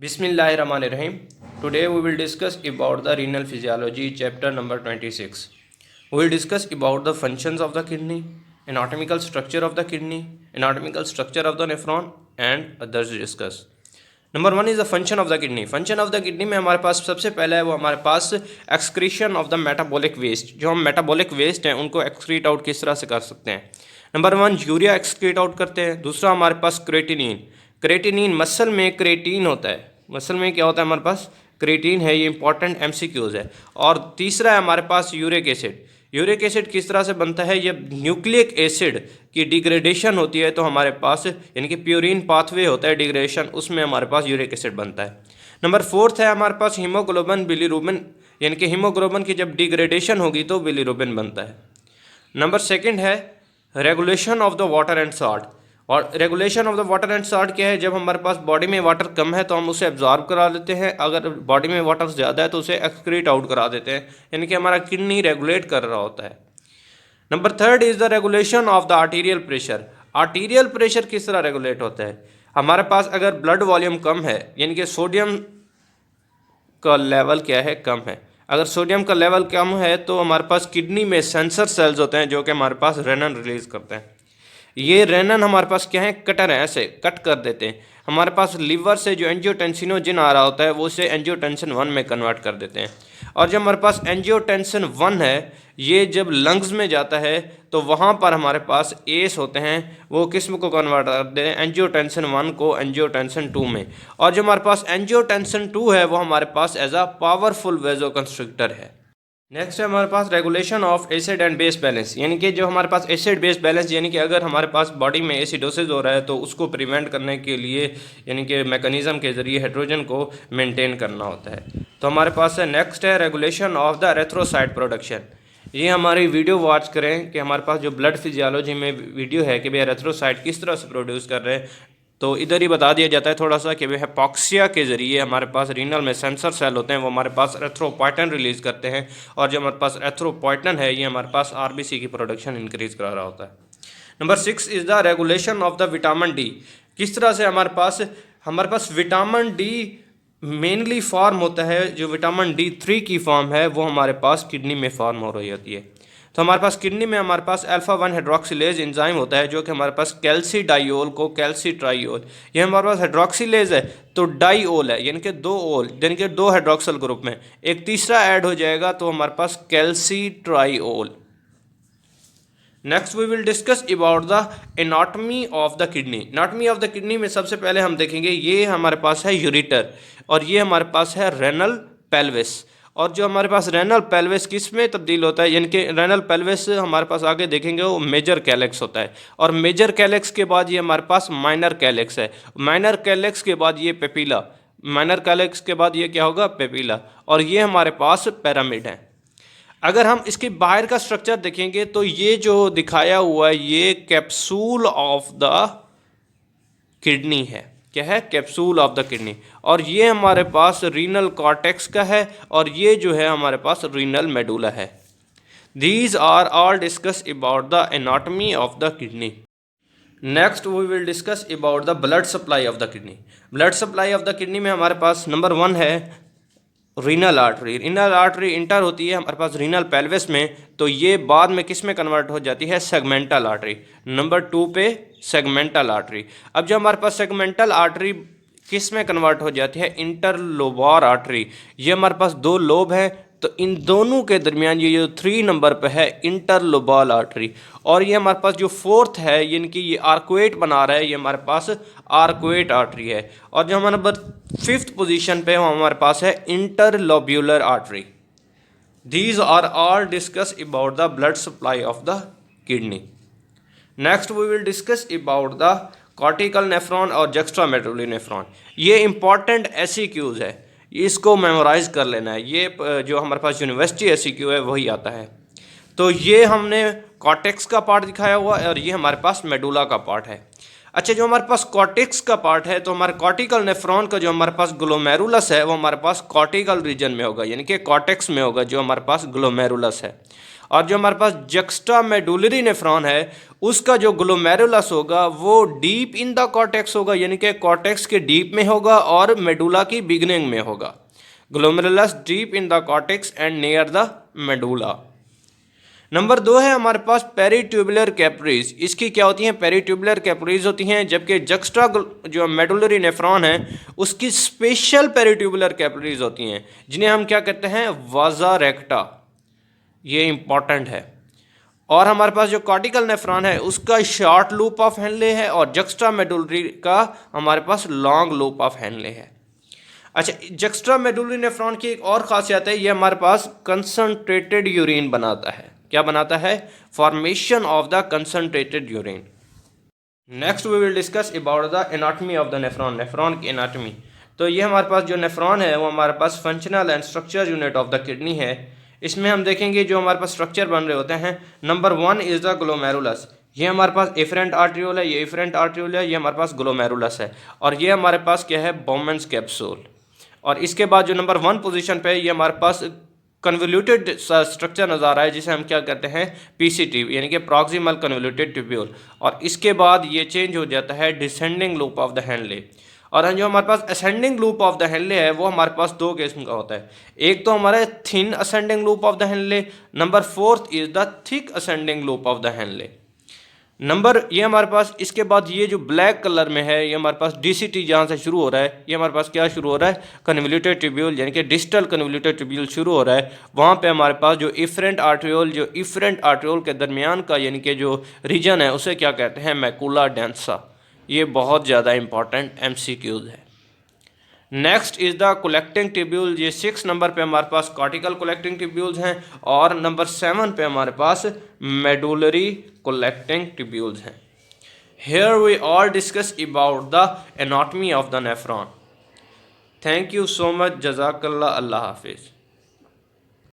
Bismillahirrahmanirrahim. Today we will discuss about the renal physiology, chapter number 26. We will discuss about the functions of the kidney, anatomical structure of the kidney, anatomical structure of the nephron, and others discuss. Number one is the function of the kidney. Function of the kidney में हमारे पास सबसे पहला है वो हमारे पास excretion of the metabolic waste. जो हम मेटाबॉलिक वेस्ट हैं उनको एक्सक्रीट आउट किस तरह से कर सकते हैं. Number one, urea excrete out करते हैं. दूसरा हमारे पास क्रेटिनिन. क्रेटिनिन मसल में क्रेटीन होता है. मसल में क्या होता है हमारे पास? क्रेटीन है. ये इंपॉर्टेंट एमसीक्यूज है. और तीसरा है हमारे पास यूरिक एसिड. यूरिक एसिड किस तरह से बनता है? ये न्यूक्लिक एसिड की डिग्रेडेशन होती है तो हमारे पास यानी कि प्यूरिन पाथवे होता है डिग्रेडेशन, उसमें हमारे पास यूरिक एसिड बनता है. नंबर फोर्थ है हमारे पास हीमोग्लोबिन बिलीरुबिन, यानी कि हीमोग्लोबिन की जब डिग्रेडेशन होगी तो बिलीरुबिन बनता है. नंबर सेकंड है regulation of the water and salt. और regulation of the water and salt क्या है? जब हमारे पास बॉडी में वाटर कम है तो हम उसे एब्जॉर्ब करा देते हैं, अगर बॉडी में वाटर ज़्यादा है तो उसे एक्सक्रीट आउट करा देते हैं, यानी कि हमारा किडनी रेगुलेट कर रहा होता है. Number third is the regulation of the arterial pressure. Arterial pressure किस तरह रेगुलेट होता है? हमारे पास अगर ब्लड वॉल्यूम कम है, यानी कि सोडियम का लेवल क्या है? कम है. अगर सोडियम का लेवल कम है तो हमारे पास किडनी में सेंसर सेल्स होते हैं जो कि हमारे पास रेनन रिलीज करते हैं. ये रेनन हमारे पास क्या है? कटर है, ऐसे कट कर देते हैं. हमारे पास लीवर से जो एंजियोटेंसिनोजिन आ रहा होता है वो उसे एंजियोटेंसिन 1 में कन्वर्ट कर देते हैं. और जब हमारे पास एंजियोटेंसिन 1 है, ये जब लंग्स में जाता है तो वहाँ पर हमारे पास एस होते हैं, वो किस्म को कन्वर्ट कर देते हैं एंजियोटेंसिन 1 को एंजियोटेंसिन 2 में. और जो हमारे पास एंजियोटेंसिन 2 है वो हमारे पास एज अ पावरफुल वेजोकंस्ट्रिक्टर है. नेक्स्ट है हमारे पास regulation of acid and base balance, यानी कि जो हमारे पास एसिड बेस बैलेंस, यानी कि अगर हमारे पास बॉडी में एसिडोसिस हो रहा है तो उसको प्रिवेंट करने के लिए यानी कि मैकेनिज्म के ज़रिए हाइड्रोजन को मेंटेन करना होता है. तो हमारे पास है नेक्स्ट है regulation of the erythrocyte production. ये हमारी वीडियो वॉच करें कि हमारे पास जो ब्लड फिजियोलॉजी में वीडियो है कि भाई एरिथ्रोसाइट किस तरह से प्रोड्यूस कर रहे हैं, तो इधर ही बता दिया जाता है थोड़ा सा कि वह हिपोक्सिया के ज़रिए हमारे पास रीनल में सेंसर सेल होते हैं, वो हमारे पास एरिथ्रोपोइटिन रिलीज़ करते हैं. और जो हमारे पास एरिथ्रोपोइटिन है ये हमारे पास आरबीसी की प्रोडक्शन इंक्रीज़ करा रहा होता है. Number 6 is the regulation of the vitamin D. किस तरह से हमारे पास विटामिन डी मेनली फॉर्म होता है. जो विटामिन D3 की फॉर्म है वो हमारे पास किडनी में फॉर्म हो रही होती है. तो हमारे पास किडनी में हमारे पास अल्फा 1 हाइड्रोक्सिलेज एंजाइम होता है जो कि हमारे पास कैल्सी डाइओल को कैल्सी ट्राइओल, ये हमारे पास हाइड्रोक्सिलेज है तो डाइओल है, यानी कि 2 ओल, यानी कि 2 हाइड्रोक्सल ग्रुप में एक तीसरा ऐड हो जाएगा तो हमारे पास calcitriol. Next we will discuss about the anatomy of the kidney. Anatomy of the kidney में सबसे पहले हम देखेंगे ये हमारे पास है यूरिटर और ये हमारे पास है रेनल पेल्विस. और जो हमारे पास रेनल पेल्विस किस में तब्दील होता है, यानी कि रेनल पेल्विस हमारे पास आगे देखेंगे वो मेजर कैलेक्स होता है. और मेजर कैलेक्स के बाद ये हमारे पास माइनर कैलेक्स है. माइनर कैलेक्स के बाद ये पेपिला. माइनर कैलेक्स के बाद ये क्या होगा? पेपिला. और ये हमारे पास पिरामिड है. अगर हम इसके बाहर का स्ट्रक्चर देखेंगे तो ये जो दिखाया हुआ है ये कैप्सूल ऑफ द किडनी है. क्या है? Capsule of the kidney. और ये हमारे पास रीनल कॉर्टेक्स का है और ये जो है हमारे पास रीनल मेडुला है. These are all discuss about the anatomy of the kidney. Next we will discuss about the blood supply of the kidney. Blood supply of the kidney में हमारे पास नंबर 1 है renal artery. Renal artery enter होती है हमारे पास renal pelvis में, तो ये बाद में किस में कन्वर्ट हो जाती है? Segmental artery. नंबर 2 पे सेगमेंटल आर्टरी. अब जो हमारे पास सेगमेंटल आर्टरी किस में कन्वर्ट हो जाती है? Interlobar artery. ये हमारे पास 2 लोब हैं तो इन दोनों के दरमियान ये जो 3 नंबर पे है इंटरलोबाल आर्टरी. और ये हमारे पास जो 4th है यानी कि ये आर्कुएट बना रहा है, ये हमारे पास आर्कुएट आर्टरी है. और जो हमारे नंबर 5th पोजीशन पे हमारे पास है interlobular artery. These are all discuss about the blood supply of the kidney. Next we will discuss about the cortical nephron और जक्स्ट्रामेडुलरी नेफ्रॉन. ये इंपॉर्टेंट एसईक्यूज है, इसको मेमोराइज कर लेना है. ये जो हमारे पास यूनिवर्सिटी एसईक्यू है वही आता है. तो ये हमने कॉर्टेक्स का पार्ट दिखाया हुआ है और ये हमारे पास मेडुला का पार्ट है. अच्छा, जो हमारे पास कॉर्टेक्स का पार्ट है तो हमारे कॉर्टिकल नेफ्रॉन का जो हमारे पास ग्लोमेरुलस है वो हमारे पास कॉर्टिकल रीजन में होगा, यानी कि कॉर्टेक्स में होगा जो हमारे पास ग्लोमेरुलस है. और जो हमारे पास जक्स्ट्रामेडुलरी नेफ्रॉन है उसका जो ग्लोमेरुलस होगा वो डीप इन द कॉर्टेक्स होगा, यानी कि कॉर्टेक्स के डीप में होगा और मेडुला की बिगनिंग में होगा। Glomerulus deep in the cortex and near the medulla. Number 2 है हमारे पास पेरीट्यूबुलर कैपिलरीज। इसकी क्या होती हैं? पेरीट्यूबुलर कैपिलरीज होती हैं, जबकि जक्स्ट्रा जो मेडुलरी नेफ्रॉन है उसकी स्पेशल पेरीट्यूबुलर कैपिलरीज होती हैं, जिन्हें हम क्या कहते हैं? वाजा रेक्टा। ये इंपॉर्टेंट है। और हमारे पास जो कॉर्टिकल नेफ्रॉन है उसका शॉर्ट लूप ऑफ हेनले है और जक्स्ट्रा मेडुलरी का हमारे पास लॉन्ग लूप ऑफ हेनले है। अच्छा, जक्स्ट्रा मेडुलरी नेफ्रॉन की एक और खासियत है, ये हमारे पास कंसंट्रेटेड यूरिन बनाता है। क्या बनाता है? Formation of the concentrated urine. Next we will discuss about the anatomy of the nephron. Nephron की एनाटॉमी। तो ये हमारे पास जो नेफ्रॉन है वो हमारे पास functional and structure unit of the kidney है। इसमें हम देखेंगे जो हमारे पास स्ट्रक्चर बन रहे होते हैं। Number 1 is the glomerulus. ये हमारे पास एफरेंट आर्ट्रियोल है, ये एफरेंट आर्ट्रियोल है, ये हमारे पास ग्लोमेरुलस है। और ये हमारे पास क्या है? बोमेंस कैप्सूल। और इसके बाद जो नंबर 1 पोजीशन पे ये हमारे पास कन्वोल्यूटेड स्ट्रक्चर नज़र आ रहा है, जिसे हम क्या कहते हैं? पीसीटी, यानी कि प्रॉक्सिमल कन्वोल्यूटेड ट्यूब्यूल। और इसके बाद ये चेंज हो जाता है descending loop of the Henle. और जो हमारे पास ascending loop of the Henle है वो हमारे पास 2 किस्म का होता है। एक तो हमारा thin ascending loop of the Henle, number 4 is the thick ascending loop of the Henle. ये हमारे पास इसके बाद ये जो ब्लैक कलर में है ये हमारे पास डीसीटी जहाँ से शुरू हो रहा है, ये हमारे पास क्या शुरू हो रहा है? कन्वोल्यूटेड ट्यूब्यूल, यानी कि डिस्टल कन्वोल्यूटेड ट्यूब्यूल शुरू हो रहा है। वहाँ पे हमारे पास जो इफरेंट आर्ट्रियोल के दरमियान का यानी कि जो रीजन है उसे क्या कहते हैं? Macula densa. ये बहुत ज़्यादा इंपॉर्टेंट MCQs है। Next is the collecting tubule. ये 6 नंबर पे हमारे पास कॉर्टिकल कलेक्टिंग ट्यूब्यूल्स हैं और नंबर 7 पे हमारे पास मेडुलरी कलेक्टिंग ट्यूब्यूल्स हैं। Here we all discuss about the anatomy of the nephron. Thank you so much. जज़ाकल्लाह। अल्लाह हाफिज़।